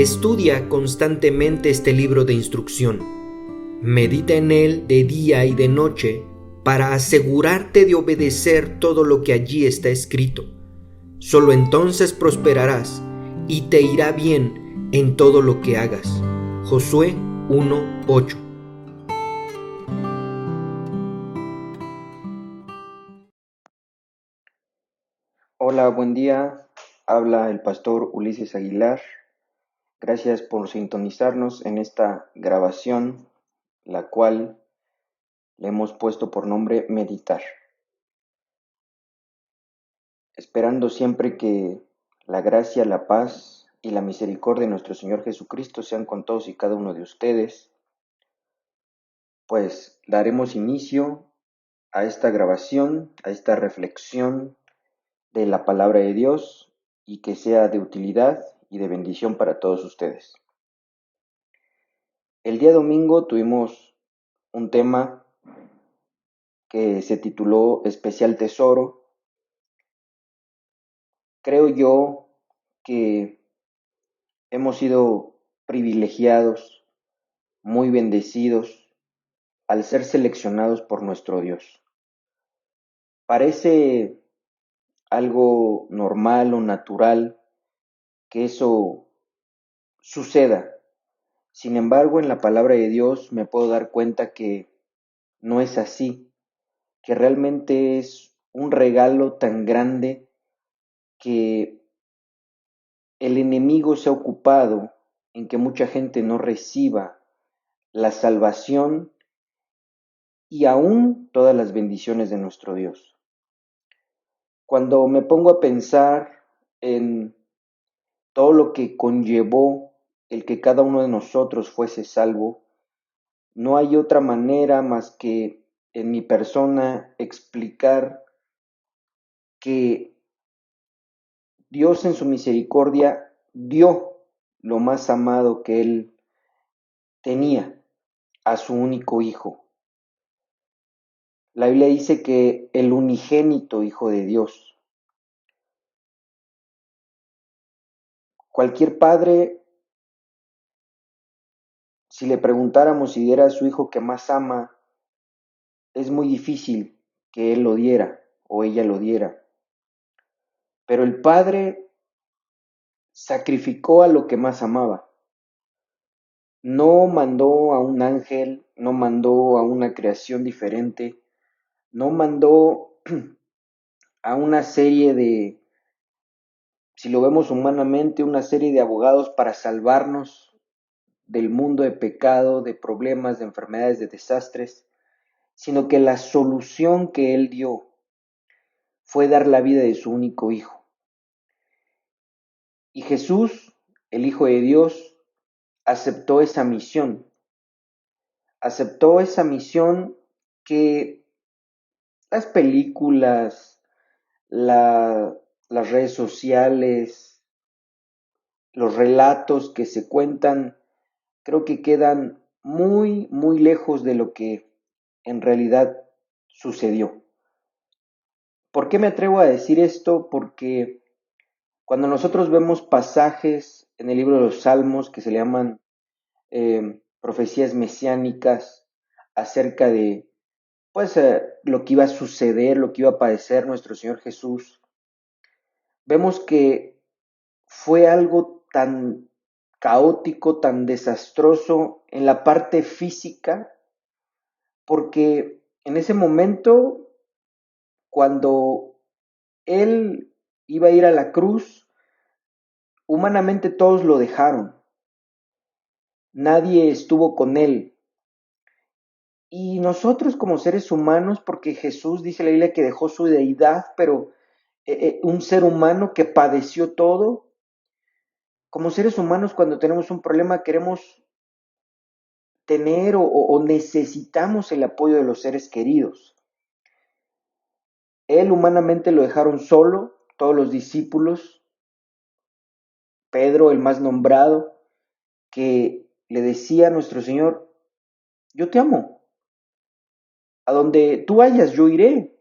Estudia constantemente este libro de instrucción. Medita en él de día y de noche para asegurarte de obedecer todo lo que allí está escrito. Solo entonces prosperarás y te irá bien en todo lo que hagas. Josué 1:8. Hola, buen día. Habla el pastor Ulises Aguilar. Gracias por sintonizarnos en esta grabación, la cual le hemos puesto por nombre Meditar. Esperando siempre que la gracia, la paz y la misericordia de nuestro Señor Jesucristo sean con todos y cada uno de ustedes, pues daremos inicio a esta grabación, a esta reflexión de la palabra de Dios y que sea de utilidad y de bendición para todos ustedes. El día domingo tuvimos un tema que se tituló Especial Tesoro. Creo yo que hemos sido privilegiados, muy bendecidos al ser seleccionados por nuestro Dios. Parece algo normal o natural que eso suceda. Sin embargo, en la palabra de Dios me puedo dar cuenta que no es así, que realmente es un regalo tan grande que el enemigo se ha ocupado en que mucha gente no reciba la salvación y aún todas las bendiciones de nuestro Dios. Cuando me pongo a pensar en todo lo que conllevó el que cada uno de nosotros fuese salvo, no hay otra manera más que en mi persona explicar que Dios en su misericordia dio lo más amado que Él tenía, a su único hijo. La Biblia dice que el unigénito Hijo de Dios. Cualquier padre, si le preguntáramos si diera a su hijo que más ama, es muy difícil que él lo diera o ella lo diera. Pero el Padre sacrificó a lo que más amaba. No mandó a un ángel, no mandó a una creación diferente, no mandó a una serie de, si lo vemos humanamente, una serie de abogados para salvarnos del mundo de pecado, de problemas, de enfermedades, de desastres, sino que la solución que Él dio fue dar la vida de su único hijo. Y Jesús, el Hijo de Dios, aceptó esa misión que las películas, las redes sociales, los relatos que se cuentan, creo que quedan muy, muy lejos de lo que en realidad sucedió. ¿Por qué me atrevo a decir esto? Porque cuando nosotros vemos pasajes en el libro de los Salmos que se le llaman profecías mesiánicas acerca de lo que iba a suceder, lo que iba a padecer nuestro Señor Jesús, vemos que fue algo tan caótico, tan desastroso en la parte física, porque en ese momento, cuando Él iba a ir a la cruz, humanamente todos lo dejaron, nadie estuvo con Él. Y nosotros como seres humanos, porque Jesús dice la Biblia que dejó su deidad, pero un ser humano que padeció todo, como seres humanos cuando tenemos un problema queremos tener o necesitamos el apoyo de los seres queridos. Él humanamente lo dejaron solo, todos los discípulos, Pedro el más nombrado, que le decía a nuestro Señor, yo te amo, a donde tú vayas yo iré.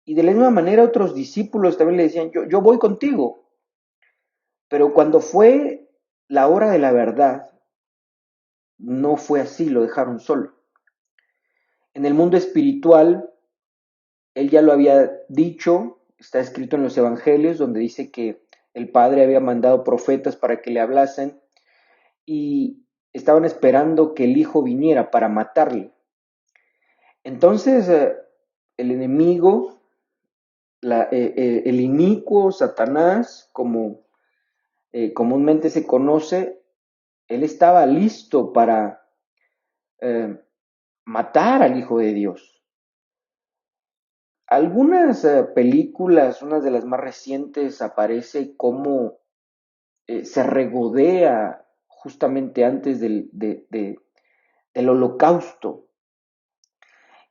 Y de la misma manera otros discípulos también le decían, yo voy contigo. Pero cuando fue la hora de la verdad no fue así, lo dejaron solo. En el mundo espiritual, él ya lo había dicho, está escrito en los evangelios, donde dice que el Padre había mandado profetas para que le hablasen y estaban esperando que el Hijo viniera para matarle. Entonces, el enemigo, el inicuo Satanás, como comúnmente se conoce, él estaba listo para eh, matar al Hijo de Dios. Algunas películas, una de las más recientes, aparece cómo se regodea justamente antes del holocausto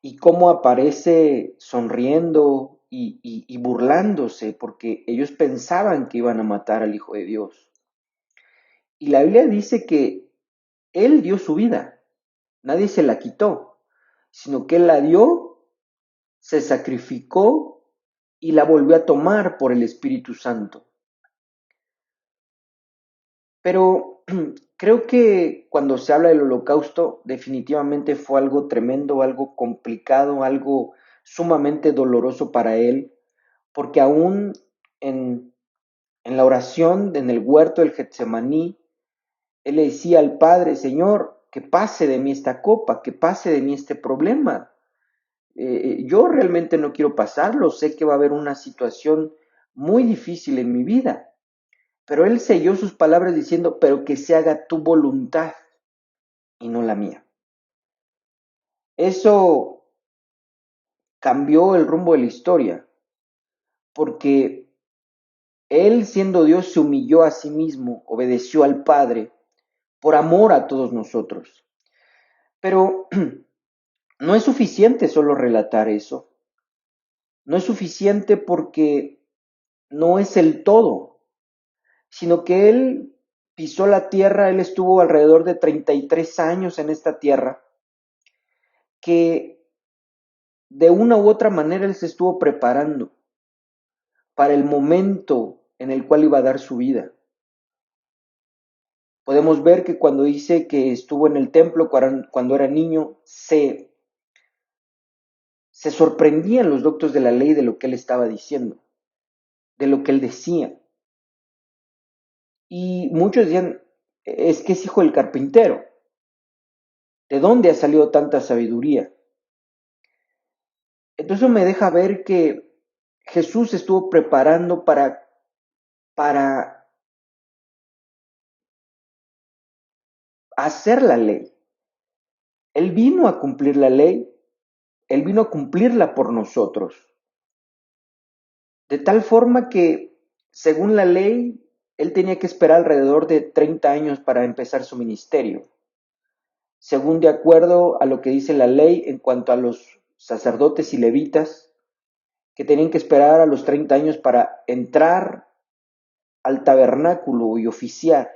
y cómo aparece sonriendo y burlándose porque ellos pensaban que iban a matar al Hijo de Dios. Y la Biblia dice que Él dio su vida, nadie se la quitó, sino que Él la dio, se sacrificó y la volvió a tomar por el Espíritu Santo. Pero creo que cuando se habla del holocausto, definitivamente fue algo tremendo, algo complicado, algo sumamente doloroso para él, porque aún en, en la oración, en el huerto del Getsemaní, él le decía al Padre: Señor, que pase de mí esta copa, que pase de mí este problema. Yo realmente no quiero pasarlo, sé que va a haber una situación muy difícil en mi vida. Pero él selló sus palabras diciendo: pero que se haga tu voluntad y no la mía. Eso cambió el rumbo de la historia, porque él, siendo Dios, se humilló a sí mismo, obedeció al Padre por amor a todos nosotros. Pero no es suficiente solo relatar eso. No es suficiente porque no es el todo, sino que él pisó la tierra, él estuvo alrededor de 33 años en esta tierra, que de una u otra manera él se estuvo preparando para el momento en el cual iba a dar su vida. Podemos ver que cuando dice que estuvo en el templo cuando era niño, se sorprendían los doctores de la ley de lo que él estaba diciendo, de lo que él decía. Y muchos decían: es que es hijo del carpintero. ¿De dónde ha salido tanta sabiduría? Entonces me deja ver que Jesús estuvo preparando para hacer la ley. Él vino a cumplir la ley, él vino a cumplirla por nosotros. De tal forma que, según la ley, él tenía que esperar alrededor de 30 años para empezar su ministerio. Según de acuerdo a lo que dice la ley en cuanto a los sacerdotes y levitas, que tenían que esperar a los 30 años para entrar al tabernáculo y oficiar.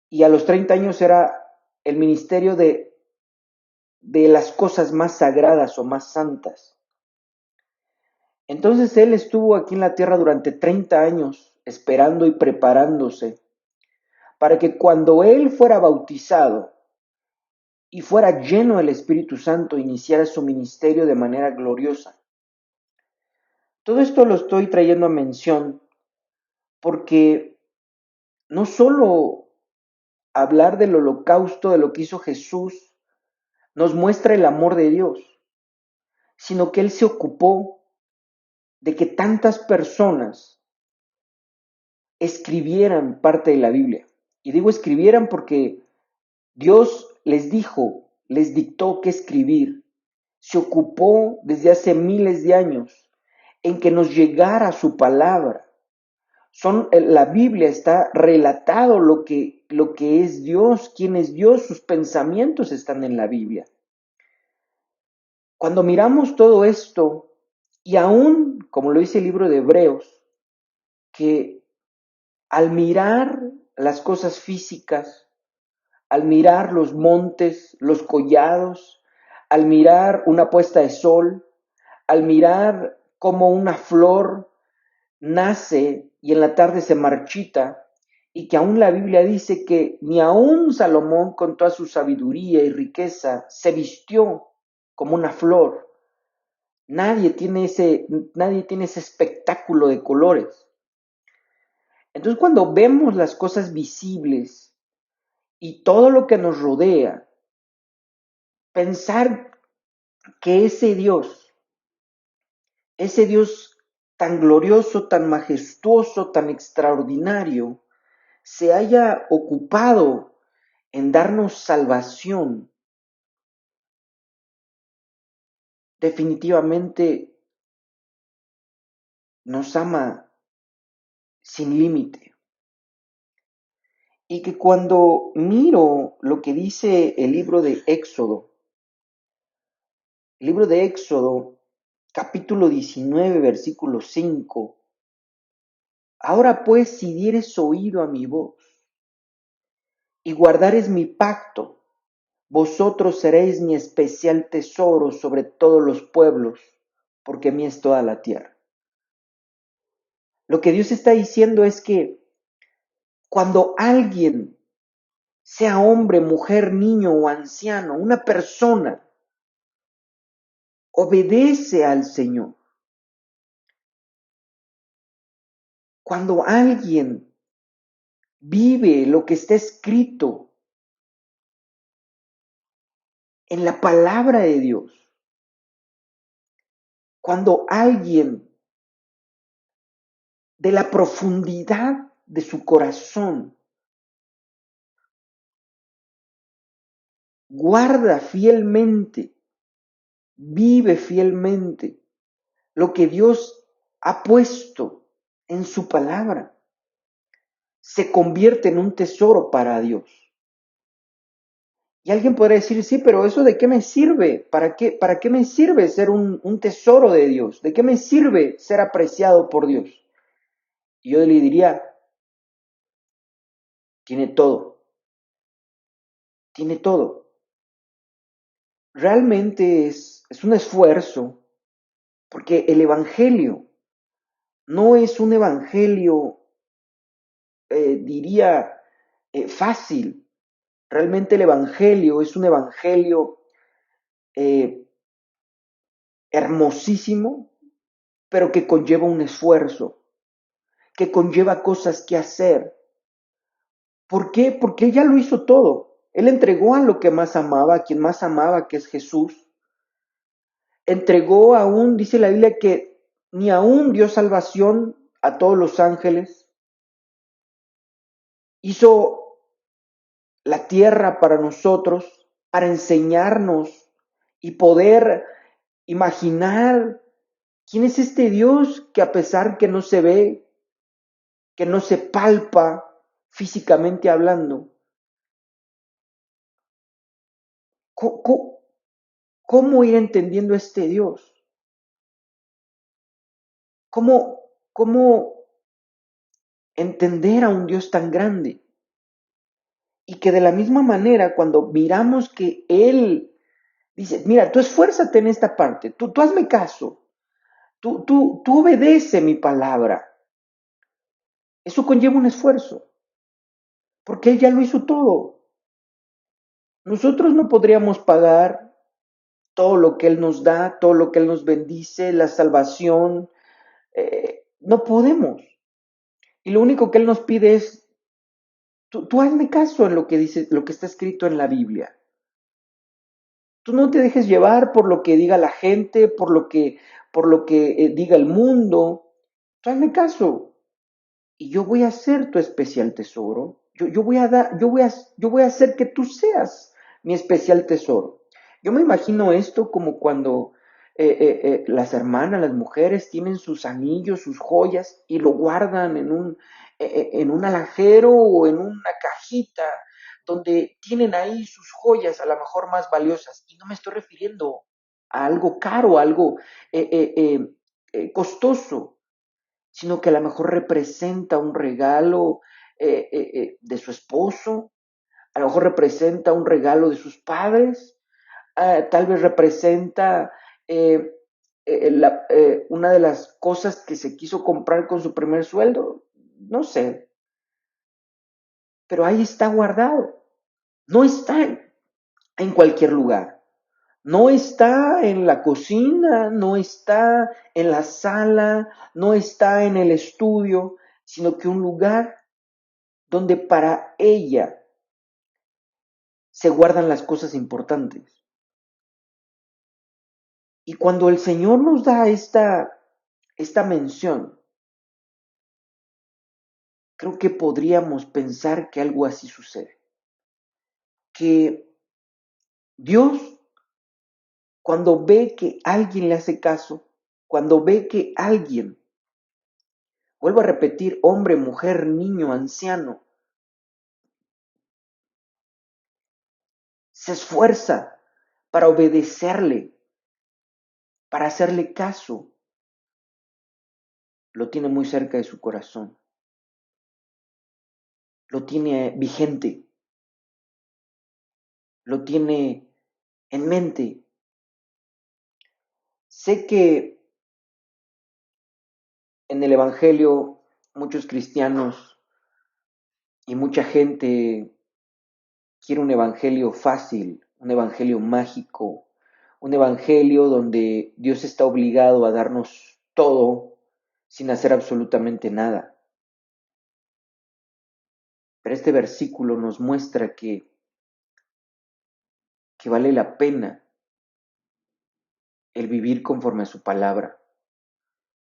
Y a los 30 años era el ministerio de las cosas más sagradas o más santas. Entonces él estuvo aquí en la tierra durante 30 años esperando y preparándose para que cuando él fuera bautizado y fuera lleno del Espíritu Santo, iniciara su ministerio de manera gloriosa. Todo esto lo estoy trayendo a mención porque no solo hablar del holocausto, de lo que hizo Jesús, nos muestra el amor de Dios, sino que Él se ocupó de que tantas personas escribieran parte de la Biblia. Y digo escribieran porque Dios les dijo, les dictó qué escribir. Se ocupó desde hace miles de años en que nos llegara su palabra. La Biblia está relatado lo que es Dios, quién es Dios, sus pensamientos están en la Biblia. Cuando miramos todo esto, y aún, como lo dice el libro de Hebreos, que al mirar las cosas físicas, al mirar los montes, los collados, al mirar una puesta de sol, al mirar cómo una flor nace y en la tarde se marchita, y que aún la Biblia dice que ni aún Salomón con toda su sabiduría y riqueza se vistió como una flor. Nadie tiene ese espectáculo de colores. Entonces cuando vemos las cosas visibles y todo lo que nos rodea, pensar que ese Dios tan glorioso, tan majestuoso, tan extraordinario, se haya ocupado en darnos salvación, definitivamente nos ama sin límite. Y que cuando miro lo que dice el libro de Éxodo, capítulo 19, versículo 5, ahora pues si dieres oído a mi voz y guardares mi pacto, vosotros seréis mi especial tesoro sobre todos los pueblos, porque mí es toda la tierra. Lo que Dios está diciendo es que cuando alguien, sea hombre, mujer, niño o anciano, una persona, obedece al Señor, cuando alguien vive lo que está escrito en la palabra de Dios, cuando alguien de la profundidad de su corazón guarda fielmente, vive fielmente lo que Dios ha puesto en su palabra, se convierte en un tesoro para Dios. Y alguien podría decir, sí, pero ¿eso de qué me sirve? Para qué me sirve ser un tesoro de Dios? ¿De qué me sirve ser apreciado por Dios? Y yo le diría, tiene todo, tiene todo. Realmente es un esfuerzo, porque el Evangelio no es un Evangelio, diría, fácil. Realmente el Evangelio es un Evangelio eh, hermosísimo, pero que conlleva un esfuerzo, que conlleva cosas que hacer. ¿Por qué? Porque Él ya lo hizo todo. Él entregó a lo que más amaba, a quien más amaba, que es Jesús. Entregó aún, dice la Biblia, que ni aún dio salvación a todos los ángeles. Hizo la tierra para nosotros, para enseñarnos y poder imaginar quién es este Dios que a pesar que no se ve, que no se palpa físicamente hablando, ¿cómo, cómo ir entendiendo a este Dios? ¿Cómo entender a un Dios tan grande? Y que de la misma manera, cuando miramos que Él dice, mira, tú esfuérzate en esta parte, tú hazme caso, tú obedece mi palabra. Eso conlleva un esfuerzo, porque Él ya lo hizo todo. Nosotros no podríamos pagar todo lo que Él nos da, todo lo que Él nos bendice, la salvación. No podemos. Y lo único que Él nos pide es, tú hazme caso en lo que dice, lo que está escrito en la Biblia. Tú no te dejes llevar por lo que diga la gente, por lo que diga el mundo. Tú hazme caso y yo voy a ser tu especial tesoro. Yo voy a dar, yo voy a hacer que tú seas mi especial tesoro. Yo me imagino esto como cuando las hermanas, las mujeres tienen sus anillos, sus joyas y lo guardan en un alajero o en una cajita donde tienen ahí sus joyas a lo mejor más valiosas. Y no me estoy refiriendo a algo caro, a algo eh, eh, costoso, sino que a lo mejor representa un regalo de su esposo, a lo mejor representa un regalo de sus padres, tal vez representa eh, una de las cosas que se quiso comprar con su primer sueldo, no sé, pero ahí está guardado. No está en cualquier lugar. No está en la cocina, no está en la sala, no está en el estudio, sino que un lugar donde para ella se guardan las cosas importantes. Y cuando el Señor nos da esta mención, creo que podríamos pensar que algo así sucede. Que Dios, cuando ve que alguien le hace caso, cuando ve que alguien, vuelvo a repetir, hombre, mujer, niño, anciano, se esfuerza para obedecerle, para hacerle caso, lo tiene muy cerca de su corazón, lo tiene vigente, lo tiene en mente. Sé que en el Evangelio muchos cristianos y mucha gente quiere un evangelio fácil, un evangelio mágico, un evangelio donde Dios está obligado a darnos todo sin hacer absolutamente nada. Pero este versículo nos muestra que vale la pena el vivir conforme a su palabra,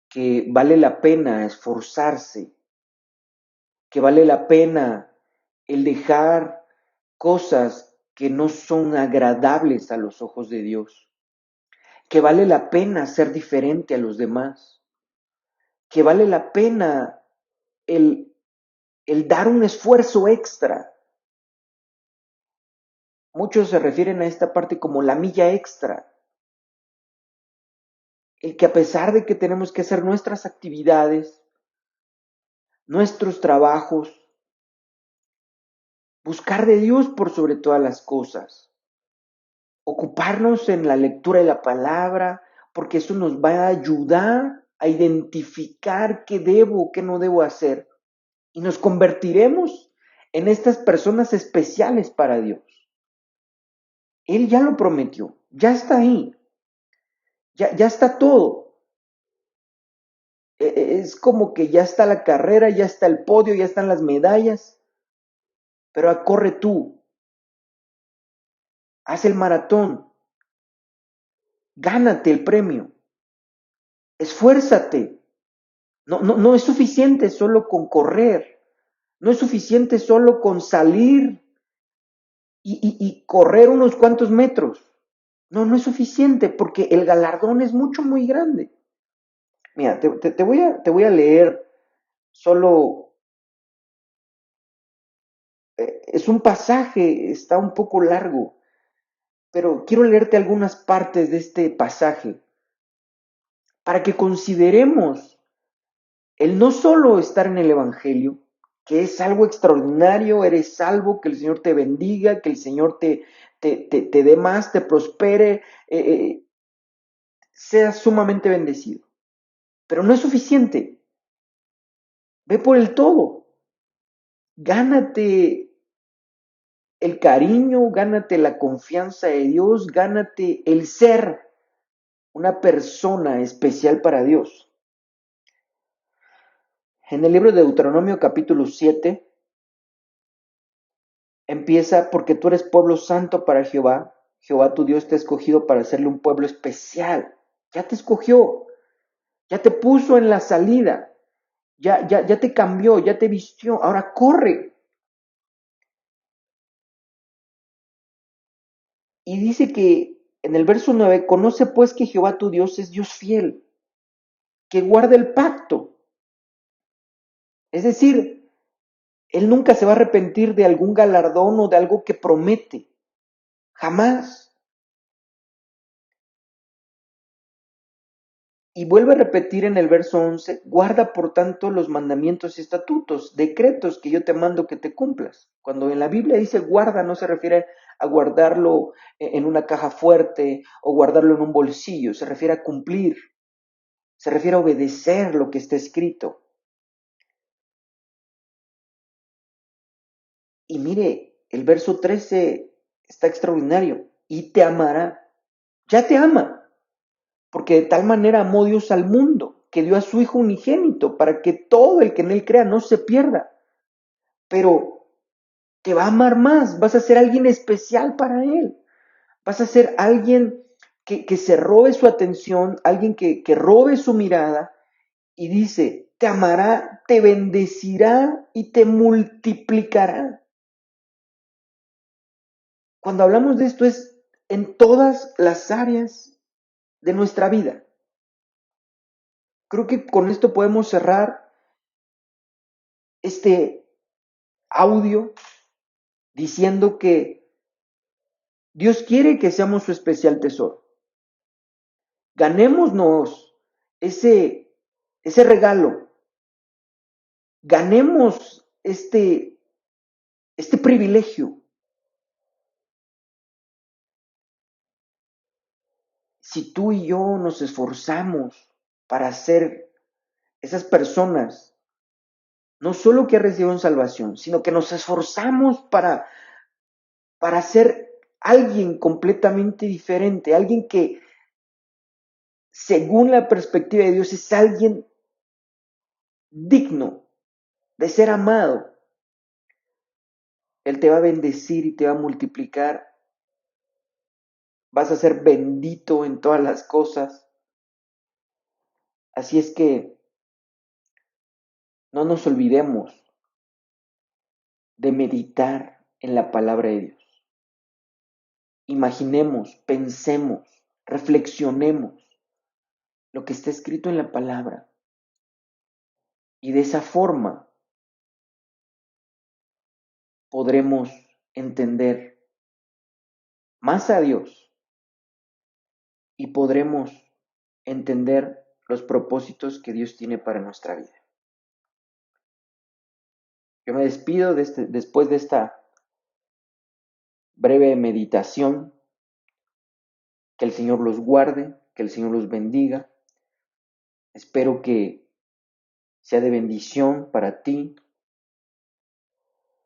que vale la pena esforzarse, que vale la pena el dejar cosas que no son agradables a los ojos de Dios, que vale la pena ser diferente a los demás, que vale la pena el, el dar un esfuerzo extra. Muchos se refieren a esta parte como la milla extra, el que a pesar de que tenemos que hacer nuestras actividades, nuestros trabajos, buscar de Dios por sobre todas las cosas, ocuparnos en la lectura de la palabra, porque eso nos va a ayudar a identificar qué debo, qué no debo hacer, y nos convertiremos en estas personas especiales para Dios. Él ya lo prometió, ya está ahí, ya está todo. Es como que ya está la carrera, ya está el podio, ya están las medallas, pero corre tú, haz el maratón, gánate el premio, esfuérzate. No es suficiente solo con correr, no es suficiente solo con salir y correr unos cuantos metros. No es suficiente porque el galardón es muy grande. Mira, te voy a leer solo, es un pasaje, está un poco largo, pero quiero leerte algunas partes de este pasaje para que consideremos el no solo estar en el Evangelio, que es algo extraordinario, eres salvo, que el Señor te bendiga, que el Señor te dé más, te prospere, seas sumamente bendecido. Pero no es suficiente. Ve por el todo. Gánate el cariño, gánate la confianza de Dios, gánate el ser una persona especial para Dios. En el libro de Deuteronomio capítulo 7 empieza: porque tú eres pueblo santo para Jehová, Jehová tu Dios te ha escogido para hacerle un pueblo especial. Ya te escogió, ya te puso en la salida, ya te cambió, ya te vistió, ahora corre. Y dice que en el verso 9: conoce pues que Jehová tu Dios es Dios fiel, que guarda el pacto. Es decir, Él nunca se va a arrepentir de algún galardón o de algo que promete. Jamás. Y vuelve a repetir en el verso 11: guarda por tanto los mandamientos y estatutos, decretos que yo te mando que te cumplas. Cuando en la Biblia dice guarda, no se refiere a guardarlo en una caja fuerte o guardarlo en un bolsillo, se refiere a cumplir, se refiere a obedecer lo que está escrito. Y mire, el verso 13 está extraordinario. Y te amará. Ya te ama. Porque de tal manera amó Dios al mundo, que dio a su Hijo unigénito, para que todo el que en Él crea no se pierda. Pero te va a amar más, vas a ser alguien especial para Él. Vas a ser alguien que se robe su atención, alguien que robe su mirada y dice, te amará, te bendecirá y te multiplicará. Cuando hablamos de esto es en todas las áreas de nuestra vida. Creo que con esto podemos cerrar este audio diciendo que Dios quiere que seamos su especial tesoro. Ganémonos ese regalo. Ganemos este privilegio. Si tú y yo nos esforzamos para ser esas personas, no solo que recibieron salvación, sino que nos esforzamos para ser alguien completamente diferente, alguien que, según la perspectiva de Dios, es alguien digno de ser amado. Él te va a bendecir y te va a multiplicar. Vas a ser bendito en todas las cosas. Así es que no nos olvidemos de meditar en la palabra de Dios. Imaginemos, pensemos, reflexionemos lo que está escrito en la palabra. Y de esa forma podremos entender más a Dios y podremos entender los propósitos que Dios tiene para nuestra vida. Yo me despido después de esta breve meditación. Que el Señor los guarde, que el Señor los bendiga. Espero que sea de bendición para ti,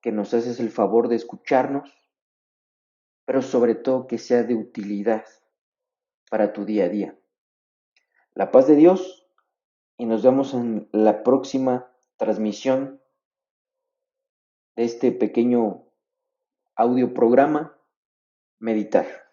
que nos haces el favor de escucharnos, pero sobre todo que sea de utilidad para tu día a día. La paz de Dios y nos vemos en la próxima transmisión de este pequeño audio programa, Meditar.